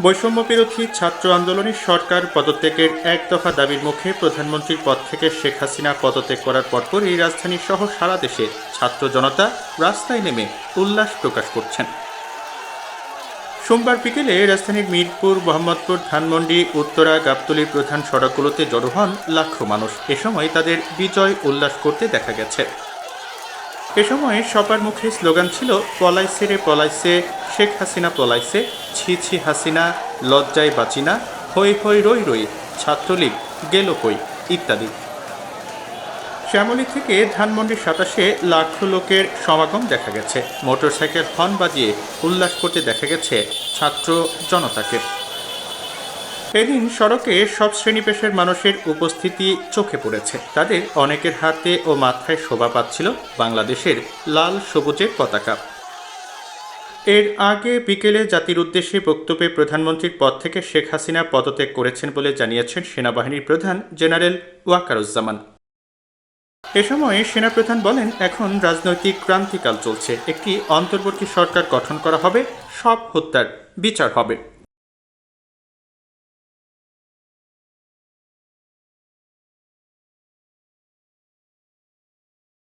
বৈষম্য বিরোধী ছাত্র আন্দোলনে সরকার পদত্যাগের এক দফা দাবির মুখে প্রধানমন্ত্রীর পদ থেকে শেখ হাসিনা পদত্যাগ করার পরপরই রাজধানী সহ সারা দেশে ছাত্র জনতা রাস্তায় নেমে উল্লাস প্রকাশ করছেন। সোমবার বিকেলে রাজধানীর মিরপুর, মোহাম্মদপুর, ধানমন্ডি, উত্তরা, গাবতলীর প্রধান সড়কগুলোতে জড়ো হন লাখো মানুষ। এ সময় তাদের বিজয় উল্লাস করতে দেখা গেছে। এ সময় সবার মুখে স্লোগান ছিল, পলাইছে রে পলাইছে, শেখ হাসিনা পলাইছে, ছি ছি হাসিনা, লজ্জায় বাঁচিনা, হই হই রই রই, ছাত্রলীগ গেল কই ইত্যাদি। শ্যামলী থেকে ধানমন্ডি ২৭-এ লাখো লোকের সমাগম দেখা গেছে। মোটরসাইকেল হর্ন বাজিয়ে উল্লাস করতে দেখা গেছে ছাত্র জনতাকে। এদিন সড়কে সব শ্রেণী পেশার মানুষের উপস্থিতি চোখে পড়েছে। তাদের অনেকের হাতে ও মাথায় শোভা পাচ্ছিল বাংলাদেশের লাল সবুজের পতাকা। এর আগে বিকেলে জাতির উদ্দেশ্যে বক্তব্যে প্রধানমন্ত্রীর পদ থেকে শেখ হাসিনা পদত্যাগ করেছেন বলে জানিয়েছেন সেনাবাহিনীর প্রধান জেনারেল ওয়াকারুজ্জামান। এ সময় সেনাপ্রধান বলেন, এখন রাজনৈতিক ক্রান্তিকাল চলছে, একটি অন্তর্বর্তী সরকার গঠন করা হবে, সব হত্যার বিচার হবে।